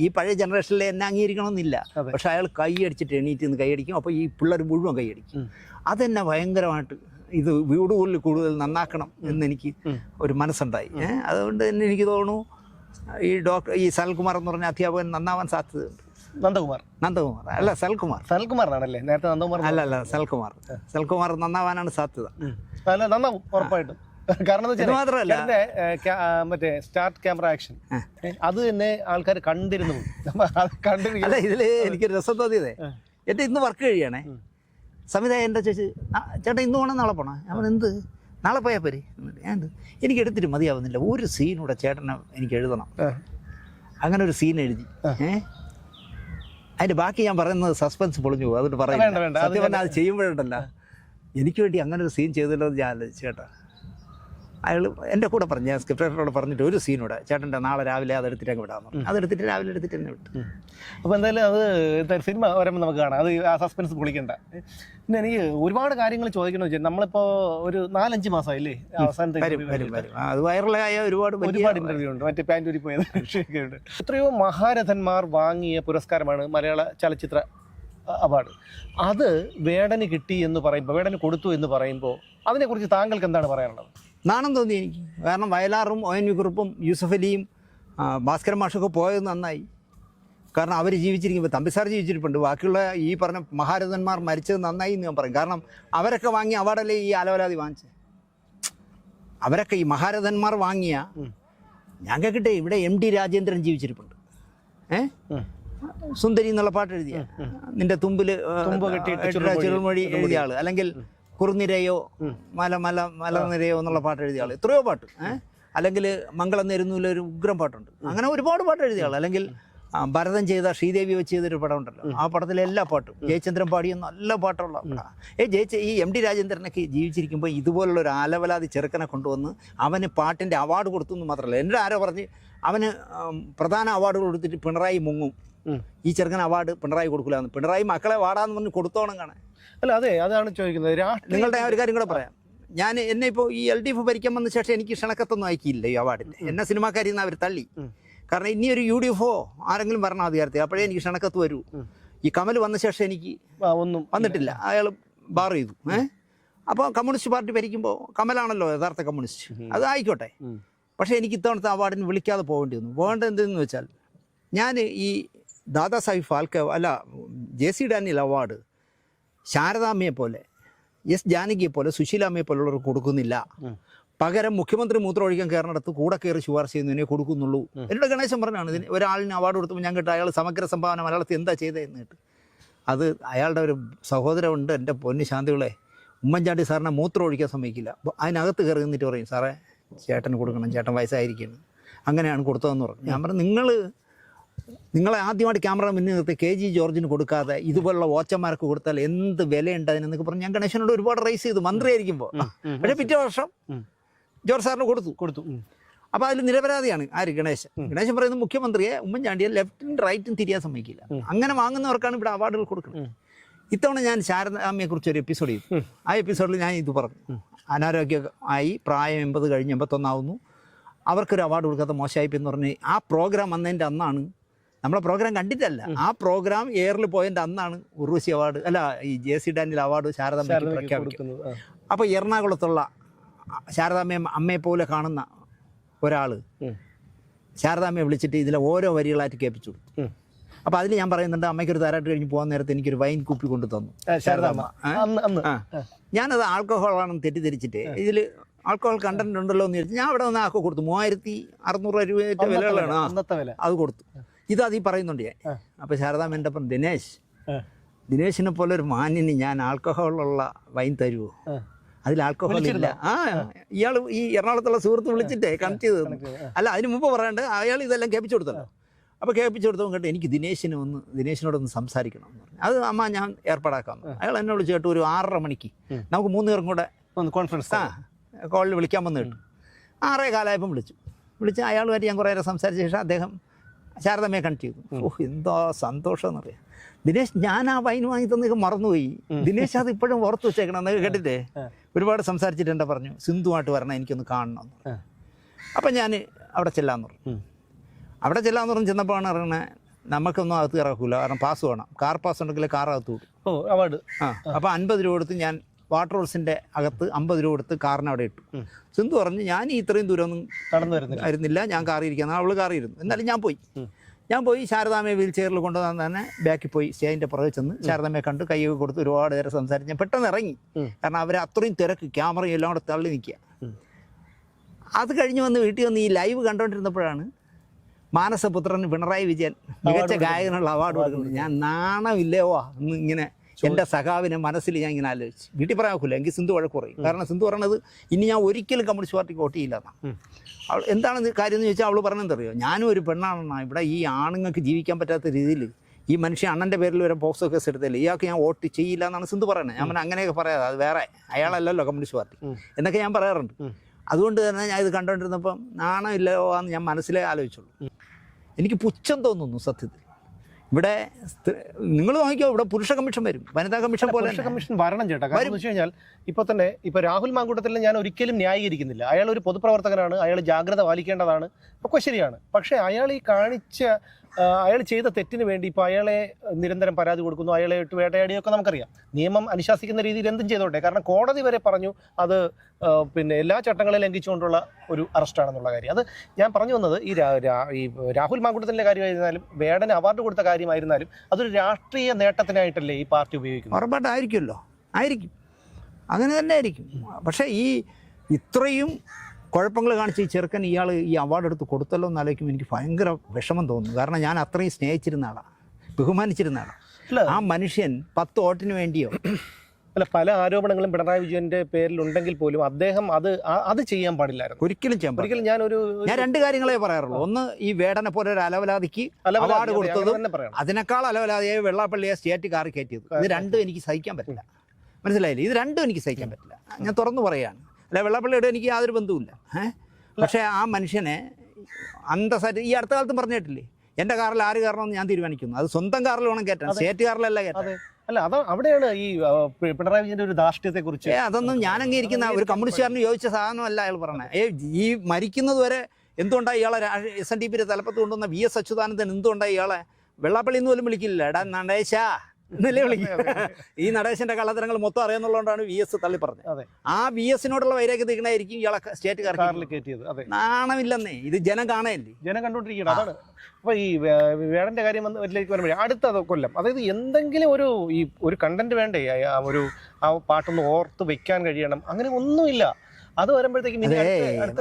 ഈ പഴയ ജനറേഷനിൽ എന്നെ അംഗീകരിക്കണമെന്നില്ല. പക്ഷെ അയാൾ കൈയടിച്ചിട്ട് എണീറ്റ് നിന്ന് കൈയടിക്കും. അപ്പോൾ ഈ പിള്ളേർ മുഴുവൻ കൈയടിക്കും. അതെന്നെ ഭയങ്കരമായിട്ട് ഇത് കൂടുതൽ നന്നാക്കണം എന്നെനിക്ക് ഒരു മനസ്സുണ്ടായി. അതുകൊണ്ട് തന്നെ എനിക്ക് തോന്നുന്നു ഈ സൽകുമാർ എന്ന് പറഞ്ഞ അധ്യാപകൻ നന്നാവാൻ സാധ്യതയുണ്ട്. നന്ദകുമാർ അല്ല സൽകുമാറാണല്ലേ നേരത്തെ നന്ദകുമാർ അല്ല സൽകുമാർ നന്നാവാനാണ് സാധ്യത. നന്നാവും ഉറപ്പായിട്ടും. കാരണം മാത്രമല്ല മറ്റേ സ്റ്റാർട്ട് ക്യാമറ ആക്ഷൻ അത് തന്നെ ആൾക്കാർ കണ്ടിരുന്നു. അല്ല ഇതില് എനിക്ക് രസം തോന്നിയതേ, എന്റെ ഇന്ന് വർക്ക് കഴിയണേ സംവിധായകൻ എൻ്റെ ചേട്ടാ ഇന്ന് പോകണം നാളെ പോകണം. അവൻ എന്ത് നാളെ പോയാൽ പോരെ? ഞാൻ എനിക്ക് എടുത്തിട്ട് മതിയാവുന്നില്ല, ഒരു സീനൂടെ ചേട്ടനെ എനിക്ക് എഴുതണം. അങ്ങനെ ഒരു സീൻ എഴുതി. അതിൻ്റെ ബാക്കി ഞാൻ പറയുന്നത് സസ്പെൻസ് പൊളിഞ്ഞു പോകും, അതുകൊണ്ട് പറയുന്നത്. സത്യം പറഞ്ഞാൽ അത് ചെയ്യുമ്പോഴുണ്ടല്ല എനിക്ക് വേണ്ടി അങ്ങനെ ഒരു സീൻ ചെയ്തല്ലോ എന്ന് ഞാൻ ചേട്ടാ. അയാൾ എൻ്റെ കൂടെ പറഞ്ഞു, ഞാൻ സ്ക്രിപ്റ്റ് റൈറ്ററോട് പറഞ്ഞിട്ട് ഒരു സീനൂടെ ചേട്ടൻ്റെ നാളെ രാവിലെ അതെടുത്തിട്ട് അങ്ങ് വിടാമെന്ന്. അതെടുത്തിട്ട് രാവിലെ എടുത്തിട്ട് തന്നെ വിട്ടു. അപ്പോൾ എന്തായാലും അത് സിനിമ വരുമ്പോൾ നമുക്ക് കാണാം. അത് ആ സസ്പെൻസ് പൊളിക്കണ്ട. പിന്നെ എനിക്ക് ഒരുപാട് കാര്യങ്ങൾ ചോദിക്കണമെന്ന് വെച്ചാൽ നമ്മളിപ്പോൾ ഒരു 4-5 മാസമായില്ലേ അവസാനത്തെ അത് വൈറലായ ഒരുപാട് ഇൻ്റർവ്യൂ ഉണ്ട്. മറ്റേ പാൻറ്റൂരി പോയത് വിഷയമൊക്കെ ഉണ്ട്. എത്രയോ മഹാരഥന്മാർ വാങ്ങിയ പുരസ്കാരമാണ് മലയാള ചലച്ചിത്ര അവാർഡ്. അത് വേടന് കിട്ടി എന്ന് പറയുമ്പോൾ, വേടന് കൊടുത്തു എന്ന് പറയുമ്പോൾ അതിനെക്കുറിച്ച് താങ്കൾക്ക് എന്താണ് പറയാനുള്ളത്? നാണം തോന്നി എനിക്ക്. കാരണം വയലാറും ON വി കുറുപ്പും യൂസഫ് അലിയും ഭാസ്കരൻ മാഷൊക്കെ പോയത് നന്നായി. കാരണം അവർ ജീവിച്ചിരിക്കുമ്പോൾ തമ്പിസാർ ജീവിച്ചിരിപ്പുണ്ട്. ബാക്കിയുള്ള ഈ പറഞ്ഞ മഹാരഥന്മാർ മരിച്ചത് നന്നായി എന്ന് ഞാൻ പറയും. കാരണം അവരൊക്കെ വാങ്ങിയ അവാർഡല്ലേ ഈ അലവലാതി വാങ്ങിച്ചത്. അവരൊക്കെ ഈ മഹാരഥന്മാർ വാങ്ങിയ ഞാൻ കേൾക്കട്ടെ, ഇവിടെ MD രാജേന്ദ്രൻ ജീവിച്ചിരിപ്പുണ്ട്. സുന്ദരി എന്നുള്ള പാട്ട് എഴുതിയ, നിന്റെ തുമ്പിൽ ചുരുൾമൊഴി എഴുതിയ ആള്, അല്ലെങ്കിൽ കുറുനിരയോ മലനിരയോ എന്നുള്ള പാട്ട് എഴുതിയ ആൾ, എത്രയോ പാട്ട്. അല്ലെങ്കിൽ മംഗളം നേരുന്നൂലൊരു ഉഗ്രം പാട്ടുണ്ട്. അങ്ങനെ ഒരുപാട് പാട്ട് എഴുതിയ ആൾ. അല്ലെങ്കിൽ ഭരതൻ ചെയ്ത ശ്രീദേവി വെച്ച് ചെയ്തൊരു പടം ഉണ്ടല്ലോ, ആ പടത്തിലെ എല്ലാ പാട്ടും ജയചന്ദ്രൻ പാടിയ നല്ല പാട്ടുള്ള ഈ MD രാജേന്ദ്രനൊക്കെ ജീവിച്ചിരിക്കുമ്പോൾ ഇതുപോലുള്ള ഒരു ആലവലാതി ചെറുക്കനെ കൊണ്ടുവന്ന് അവന് പാട്ടിൻ്റെ അവാർഡ് കൊടുത്തു എന്ന് മാത്രമല്ല, എൻ്റെ ആരോ പറഞ്ഞ് അവന് പ്രധാന അവാർഡ് കൊടുത്തിട്ട് പിണറായി മുങ്ങും, ഈ ചെറുക്കൻ അവാർഡ് പിണറായി കൊടുക്കില്ലാന്ന്. പിണറായി മക്കളെ വാടാന്ന് പറഞ്ഞ് കൊടുത്തോണം കാണാൻ. അല്ല അതെ, അതാണ് ചോദിക്കുന്നത്. നിങ്ങളുടെ ഒരു കാര്യം കൂടെ പറയാം. എന്നെ ഇപ്പോൾ ഈ LDF ഭരിക്കാൻ വന്ന ശേഷം എനിക്ക് ക്ഷണക്കത്തൊന്നും അയക്കിയില്ല ഈ അവാർഡിൻ്റെ. എന്നെ സിനിമാക്കാരിൽ നിന്ന് അവർ തള്ളി. കാരണം ഇനി ഒരു UDFO ആരെങ്കിലും ഭരണ അധികാരത്തിൽ അപ്പോഴേ എനിക്ക് ക്ഷണക്കത്ത് വരൂ. ഈ കമൽ വന്ന ശേഷം എനിക്ക് ഒന്നും വന്നിട്ടില്ല. അയാൾ ബാർ ചെയ്തു. അപ്പോൾ കമ്മ്യൂണിസ്റ്റ് പാർട്ടി ഭരിക്കുമ്പോൾ കമലാണല്ലോ യഥാർത്ഥ കമ്മ്യൂണിസ്റ്റ്. അത് ആയിക്കോട്ടെ. പക്ഷേ എനിക്ക് ഇത്തവണത്തെ അവാർഡിന് വിളിക്കാതെ പോകേണ്ടി വന്നു. പോകേണ്ടത് എന്തെന്ന് വെച്ചാൽ, ഞാൻ ഈ ദാദാസാഹിബ് ഫാൽക്കെ JC ഡാനിയൽ അവാർഡ് ശാരദാമ്മയെ പോലെ, S ജാനകിയെ പോലെ, സുശീലാമ്മയെ പോലുള്ളവർക്ക് കൊടുക്കുന്നില്ല. പകരം മുഖ്യമന്ത്രി മൂത്രമൊഴിക്കാൻ കയറുന്നിടത്ത് കൂടെ കയറി ശുപാർശ ചെയ്യുന്നതിനെ കൊടുക്കുന്നുള്ളൂ. എന്നോട് ഗണേശൻ പറഞ്ഞാണ്, ഇതിന് ഒരാളിന് അവാർഡ് കൊടുത്തപ്പോൾ ഞാൻ കേട്ടു അയാൾ സമഗ്ര സംഭാവന മലയാളത്തിൽ എന്താ ചെയ്തതെന്ന് കേട്ട്. അത് അയാളുടെ ഒരു സഹോദരമുണ്ട്, എൻ്റെ പൊന്നു ശാന്തികളെ, ഉമ്മൻചാണ്ടി സാറിനെ മൂത്രം ഒഴിക്കാൻ സമ്മതിക്കില്ല. അപ്പോൾ അതിനകത്ത് കയറി നിന്നിട്ട് പറയും, സാറേ ചേട്ടന് കൊടുക്കണം, ചേട്ടൻ വയസ്സായിരിക്കുന്നു, അങ്ങനെയാണ് കൊടുത്തതെന്ന് പറഞ്ഞു. ഞാൻ പറഞ്ഞു, നിങ്ങളെ ആദ്യമായിട്ട് ക്യാമറ മുന്നിൽ നിർത്തി KG ജോർജിന് കൊടുക്കാതെ ഇതുപോലുള്ള ഓച്ചന്മാർക്ക് കൊടുത്താൽ എന്ത് വിലയുണ്ട് അതിനെന്നൊക്കെ പറഞ്ഞ് ഞാൻ ഗണേശനോട് ഒരുപാട് റേസ് ചെയ്തു മന്ത്രിയായിരിക്കുമ്പോൾ. പക്ഷേ പിറ്റേ വർഷം ജോർജ് സാറിന് കൊടുത്തു. അപ്പോൾ അതിൽ നിരപരാധിയാണ് ആര്? ഗണേശൻ പറയുന്നത് മുഖ്യമന്ത്രിയെ ഉമ്മൻചാണ്ടിയെ ലെഫ്റ്റും റൈറ്റും തിരിയാൻ സമ്മതിക്കില്ല. അങ്ങനെ വാങ്ങുന്നവർക്കാണ് ഇവിടെ അവാർഡുകൾ കൊടുക്കുന്നത്. ഇത്തവണ ഞാൻ ശാരദാമ്മയെക്കുറിച്ച് ഒരു എപ്പിസോഡ് ചെയ്തു. ആ എപ്പിസോഡിൽ ഞാൻ ഇത് പറഞ്ഞു, അനാരോഗ്യമായി പ്രായം 80 കഴിഞ്ഞ് 81 ആവുന്നു, അവർക്കൊരു അവാർഡ് കൊടുക്കാത്ത മോശമായിപ്പ് എന്ന് പറഞ്ഞ് ആ പ്രോഗ്രാം വന്നതിൻ്റെ അന്നാണ്, നമ്മളെ പ്രോഗ്രാം കണ്ടിട്ടല്ല, ആ പ്രോഗ്രാം എയറിൽ പോയതിൻ്റെ അന്നാണ് ഉർവശി അവാർഡ് അല്ല ഈ JC ഡാനിയൽ അവാർഡ് ശാരദാമ്മയ്ക്ക് പ്രഖ്യാപിക്കുന്നത്. അപ്പോൾ എറണാകുളത്തുള്ള അമ്മയെ പോലെ കാണുന്ന ഒരാൾ ശാരദാമ്മയെ വിളിച്ചിട്ട് ഇതിലെ ഓരോ വരികളായിട്ട് കേൾപ്പിച്ചു കൊടുത്തു. അപ്പോൾ അതിൽ ഞാൻ പറയുന്നുണ്ട്, അമ്മയ്ക്കൊരു താരാട്ട് കഴിഞ്ഞ് പോകാൻ നേരത്തെ എനിക്കൊരു വൈൻ കുപ്പി കൊണ്ട് തന്നു ശാരദാമ്മ. ഞാനത് ആൽക്കഹോളാണെന്ന് തെറ്റിദ്ധരിച്ചിട്ട് ഇതിൽ ആൽക്കഹോൾ കണ്ടന്റ് ഉണ്ടല്ലോ എന്ന് ചോദിച്ചാൽ ഞാൻ അവിടെ വന്ന് ആക്കോ കൊടുത്തു. 3600 രൂപയുടെ വിലകളാണ് അത് കൊടുത്തു. ഇത് ഈ പറയുന്നുണ്ട് ഞാൻ. അപ്പോൾ ശാരദാമ്മ എൻ്റെ ഒപ്പം ദിനേശിനെ പോലെ ഒരു മാന്യന് ഞാൻ ആൽക്കഹോളുള്ള വൈൻ തരുമോ? അതിൽ ആൽക്കഹോൾ ഇല്ല. ഇയാൾ ഈ എറണാകുളത്തുള്ള സുഹൃത്ത് വിളിച്ചിട്ടേ കണക്ട് ചെയ്ത് തന്നു. അല്ല, അതിന് മുമ്പ് പറയണ്ട്, അയാൾ ഇതെല്ലാം കേൾപ്പിച്ചു കൊടുത്തല്ലോ. അപ്പോൾ കേൾപ്പിച്ചു കൊടുത്തപ്പോൾ കേട്ട് എനിക്ക് ദിനേശിനോടൊന്ന് സംസാരിക്കണം എന്ന് പറഞ്ഞു. അത് അമ്മ ഞാൻ ഏർപ്പാടാക്കാം. അയാൾ എന്നോട് ചേട്ടു ഒരു 6:30 മണിക്ക് നമുക്ക് 3 പേർക്കും കൂടെ കോൺഫറൻസ് കോളിൽ വിളിക്കാൻ വന്നു കേട്ടു. 6:15 വിളിച്ച് അയാളുമായിട്ട് ഞാൻ കുറേ നേരം സംസാരിച്ച ശേഷം അദ്ദേഹം ശാരദമ്മയെ കണക്ട് ചെയ്തു. ഓ എന്തോ സന്തോഷം എന്നറിയാം. ദിനേശ് ഞാൻ ആ വൈൻ വാങ്ങി തന്നൊക്കെ മറന്നുപോയി. ദിനേശ് അത് ഇപ്പോഴും ഓർത്ത് വെച്ചേക്കണം എന്നൊക്കെ കേട്ടിട്ടേ ഒരുപാട് സംസാരിച്ചിട്ട് എന്താ പറഞ്ഞു, സിന്ധുവായിട്ട് വരണം, എനിക്കൊന്ന് കാണണം. അപ്പം ഞാൻ അവിടെ ചെല്ലാന്ന് പറഞ്ഞു. അവിടെ ചെല്ലാന്ന് പറഞ്ഞ് ചെന്നപ്പോഴാണ് അറിയണേ നമുക്കൊന്നും അകത്ത് ഇറക്കൂല, കാരണം പാസ് വേണം. കാർ പാസ് ഉണ്ടെങ്കിൽ കാർ അകത്ത് വിടും. അപ്പോൾ 50 രൂപ കൊടുത്ത് ഞാൻ വാട്ടർ ഹൗസിൻ്റെ അകത്ത് 50 രൂപ കൊടുത്ത് കാറിന് അവിടെ ഇട്ടു. സിന്ധു പറഞ്ഞു ഞാൻ ഇത്രയും ദൂരമൊന്നും ആയിരുന്നില്ല, ഞാൻ കാറിയിരിക്കാൻ. അവൾ കാറിയിരുന്നു. എന്നാലും ഞാൻ പോയി ശാരദാമ്മയെ വീൽ ചെയറിൽ കൊണ്ടുവന്ന് തന്നെ ബാക്കിൽ പോയി സ്റ്റേജിൻ്റെ പുറകെ ചെന്ന് ശാരദാമ്മയെ കണ്ട് കൈയൊക്കെ കൊടുത്ത് ഒരുപാട് നേരം സംസാരിച്ച് ഞാൻ പെട്ടെന്ന് ഇറങ്ങി. കാരണം അവർ അത്രയും തിരക്ക്, ക്യാമറയും എല്ലാം കൂടെ തള്ളി നിൽക്കുക. അത് കഴിഞ്ഞ് വന്ന് വീട്ടിൽ വന്ന് ഈ ലൈവ് കണ്ടുകൊണ്ടിരുന്നപ്പോഴാണ് മാനസപുത്രൻ പിണറായി വിജയൻ മികച്ച ഗായകനുള്ള അവാർഡ് കൊടുക്കുന്നത്. ഞാൻ നാണമില്ലേവോ എന്ന് ഇങ്ങനെ എൻ്റെ സഖാവിനെ മനസ്സിൽ ഞാൻ ഇങ്ങനെ ആലോചിച്ച്. വീട്ടിൽ പറയാൻ നോക്കില്ല, എനിക്ക് സിന്ധു വഴക്ക് പറയും. കാരണം സിന്ധു പറയണത് ഇനി ഞാൻ ഒരിക്കലും കമ്മ്യൂണിസ്റ്റ് പാർട്ടിക്ക് വോട്ട് ചെയ്യില്ലെന്നാണ്. അവൾ എന്താണ് കാര്യം എന്ന് ചോദിച്ചാൽ അവൾ പറഞ്ഞെന്തറിയോ, ഞാനും ഒരു പെണ്ണാണെന്നാണ്, ഇവിടെ ഈ ആണുങ്ങൾക്ക് ജീവിക്കാൻ പറ്റാത്ത രീതിയിൽ ഈ മനുഷ്യ അണ്ണൻ്റെ പേരിൽ വരെ പോക്സോ കേസ് എടുത്തില്ല, ഇയാൾക്ക് ഞാൻ വോട്ട് ചെയ്യില്ല എന്നാണ് സിന്ധു പറയുന്നത്. ഞാൻ അങ്ങനെയൊക്കെ പറയാതെ, അത് വേറെ അയാളല്ലല്ലോ കമ്മ്യൂണിസ്റ്റ് പാർട്ടി എന്നൊക്കെ ഞാൻ പറയാറുണ്ട്. അതുകൊണ്ട് തന്നെ ഞാൻ ഇത് കണ്ടുകൊണ്ടിരുന്നപ്പം നാണമില്ലയോ എന്ന് ഞാൻ മനസ്സിലേ ആലോചിച്ചുള്ളൂ. എനിക്ക് പുച്ഛം തോന്നുന്നു സത്യത്തിൽ. ഇവിടെ നിങ്ങൾ നോക്കിയോ, ഇവിടെ പുരുഷ കമ്മീഷൻ വരും, വനിതാ കമ്മീഷൻ പോലെ കമ്മീഷൻ വരണം ചേട്ടാ. കാരണം എന്ന് വെച്ച് കഴിഞ്ഞാൽ ഇപ്പോൾ രാഹുൽ മാങ്കൂട്ടത്തിൽ ഞാൻ ഒരിക്കലും ന്യായീകരിക്കുന്നില്ല. അയാൾ ഒരു പൊതുപ്രവർത്തകനാണ്, അയാൾ ജാഗ്രത പാലിക്കേണ്ടതാണ്, ഒക്കെ ശരിയാണ്. പക്ഷേ അയാൾ ഈ അയാൾ ചെയ്ത തെറ്റിന് വേണ്ടി ഇപ്പോൾ അയാളെ നിരന്തരം പരാതി കൊടുക്കുന്നു, അയാളെ ഇട്ട് വേട്ടയാടിയൊക്കെ നമുക്കറിയാം. നിയമം അനുശാസിക്കുന്ന രീതിയിൽ എന്തും ചെയ്തോട്ടെ. കാരണം കോടതി വരെ പറഞ്ഞു അത് എല്ലാ ചട്ടങ്ങളെ ലംഘിച്ചുകൊണ്ടുള്ള ഒരു അറസ്റ്റാണെന്നുള്ള കാര്യം. അത് ഞാൻ പറഞ്ഞു വന്നത് ഈ രാഹുൽ മാങ്കൂട്ടത്തിൻ്റെ കാര്യമായിരുന്നാലും വേടന് അവാർഡ് കൊടുത്ത കാര്യമായിരുന്നാലും അതൊരു രാഷ്ട്രീയ നേട്ടത്തിനായിട്ടല്ലേ ഈ പാർട്ടി ഉപയോഗിക്കുന്നത്? ഉറപ്പായിട്ടായിരിക്കുമല്ലോ, ആയിരിക്കും, അങ്ങനെ തന്നെ ആയിരിക്കും. പക്ഷേ ഇത്രയും കുഴപ്പങ്ങൾ കാണിച്ച് ഈ ചെറുക്കൻ ഈ അവാർഡ് എടുത്ത് കൊടുത്തല്ലോ എന്നാലോചിക്കും എനിക്ക് ഭയങ്കര വിഷമം തോന്നുന്നു. കാരണം ഞാൻ അത്രയും സ്നേഹിച്ചിരുന്ന ആളാണ്, ബഹുമാനിച്ചിരുന്ന ആളാണ്. ആ മനുഷ്യൻ 10 വോട്ടിന് വേണ്ടിയോ പല ആരോപണങ്ങളും പിണറായി വിജയന്റെ പേരിൽ ഉണ്ടെങ്കിൽ പോലും അദ്ദേഹം അത് ചെയ്യാൻ പാടില്ലായിരുന്നു. ഒരിക്കലും ഞാൻ 2 കാര്യങ്ങളെ പറയാറുള്ളൂ. ഒന്ന്, ഈ വേടനെ പോലെ ഒരു അലവലാതിക്ക് അവാർഡ് കൊടുത്തതും അതിനേക്കാൾ അലവലാതിയായി വെള്ളാപ്പള്ളിയെ സ്റ്റേറ്റ് കാറി കയറ്റിയത്. ഇത് രണ്ടും എനിക്ക് സഹിക്കാൻ പറ്റില്ല. മനസ്സിലായില്ലേ? ഇത് രണ്ടും എനിക്ക് സഹിക്കാൻ പറ്റില്ല. ഞാൻ തുറന്നു പറയുകയാണ്. അല്ല, വെള്ളാപ്പള്ളിയുടെ എനിക്ക് യാതൊരു ബന്ധവുമില്ല. പക്ഷേ ആ മനുഷ്യനെ അന്തസ്സായിട്ട് ഈ അടുത്ത കാലത്തും പറഞ്ഞിട്ടില്ലേ, എൻ്റെ കാറിൽ ആര് കയറണമെന്ന് ഞാൻ തീരുമാനിക്കുന്നു. അത് സ്വന്തം കാറിൽ വേണം കയറ്റാൻ, സ്റ്റേറ്റ് കാറിലല്ല കയറ്റാൻ. അല്ല, അവിടെയാണ് ഈ പിണറായി വിജയന്റെ ഒരു ധാർഷ്ട്യത്തെ കുറിച്ച്. അതൊന്നും ഞാൻ അംഗീകരിക്കുന്ന ഒരു കമ്മ്യൂണിസ്റ്റുകാരന് യോജിച്ച സാധനമല്ല അയാൾ പറഞ്ഞത്. ഈ മരിക്കുന്നത് വരെ എന്തുകൊണ്ടാണ് ഇയാളെ SNDP തലപ്പത്ത് കൊണ്ടുവന്ന VS അച്യുതാനന്ദൻ എന്തുകൊണ്ടാണ് ഇയാളെ വെള്ളാപ്പള്ളി എന്ന് പോലും വിളിക്കില്ല, എടാ നടേശാ എന്നല്ലേ വിളിക്കുക. ഈ നടേശന്റെ കള്ളത്തരങ്ങൾ മൊത്തം അറിയാന്നുള്ളതുകൊണ്ടാണ് VS തള്ളി പറഞ്ഞത്. ആ VSനോടുള്ള വൈരാഗ്യം തീക്കണായിരിക്കും ഇയാളെ സ്റ്റേറ്റ് കാറിൽ കയറ്റിയത്. നാണമില്ലെന്നേ, ഇത് ജനം കാണയല്ലേ, ജനം കണ്ടുകൊണ്ടിരിക്കണം. അതാണ്. അപ്പോൾ ഈ വേടന്റെ കാര്യം വരുമ്പോഴേ അടുത്ത കൊല്ലം, അതായത് എന്തെങ്കിലും ഒരു കണ്ടന്റ് വേണ്ടേ, ആ പാട്ടൊന്ന് ഓർത്ത് വെക്കാൻ കഴിയണം, അങ്ങനെ ഒന്നുമില്ല. അത് വരുമ്പോഴത്തേക്കും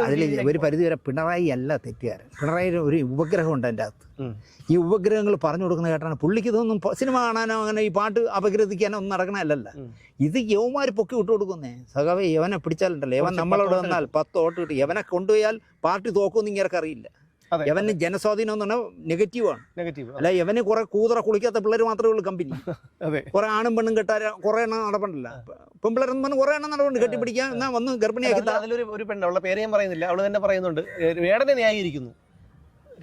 അതിൽ ഒരു പരിധി വരെ പിണറായി അല്ല തെറ്റുകാരൻ. പിണറായി ഒരു ഉപഗ്രഹം ഉണ്ട് എൻ്റെ അകത്ത്. ഈ ഉപഗ്രഹങ്ങൾ പറഞ്ഞു കൊടുക്കുന്ന കേട്ടാണ് പുള്ളിക്ക് ഇതൊന്നും സിനിമ കാണാനോ അങ്ങനെ ഈ പാട്ട് അപഗ്രഥിക്കാനോ ഒന്നും നടക്കണമല്ല. ഇത് യവന്മാർ പൊക്കി വിട്ടു കൊടുക്കുന്നേ. സഖാവേ, യവനെ പിടിച്ചാലുണ്ടല്ലോ, യവൻ നമ്മളോട് വന്നാൽ 10 വോട്ട് കിട്ടും. യവനെ കൊണ്ടുപോയാൽ പാർട്ടി തോക്കുമെന്ന് ഇങ്ങനെ അറിയില്ല. യവന് ജനസ്വാധീനം എന്ന് പറഞ്ഞാൽ നെഗറ്റീവാണ്. അല്ല, യവന് കുറെ കുളിക്കാത്ത പിള്ളേർ മാത്രമേ ഉള്ളൂ കമ്പനി. കുറെ ആണും പെണ്ണും കെട്ടാൻ കുറെ എണ്ണം നടപ്പണ്ടല്ല. പെൺപിള്ളേരെന്ന് പറഞ്ഞാൽ കുറെ എണ്ണം നടപ്പുണ്ട്. കെട്ടിപ്പിടിക്കാൻ എന്നാ വന്ന് ഗർഭിണിയാക്കി. അതിലൊരു പെണ്ണ്, അവളുടെ പേര് ഞാൻ പറയുന്നില്ല, അവള് തന്നെ പറയുന്നുണ്ട്, വേടനെ ന്യായീകരിക്കുന്നു,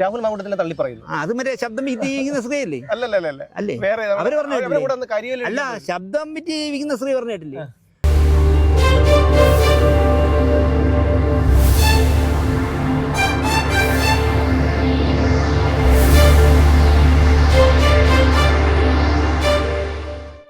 രാഹുൽ മാങ്കൂട്ടത്തിനെ തള്ളി പറയുന്നു. അത് മറ്റേ ശബ്ദം വിറ്റിയിരിക്കുന്ന സ്ത്രീയല്ലേ? അല്ലേ, അവര് പറഞ്ഞു. അല്ല, ശബ്ദം വിറ്റിയിരിക്കുന്ന സ്ത്രീ പറഞ്ഞിട്ടില്ലേ?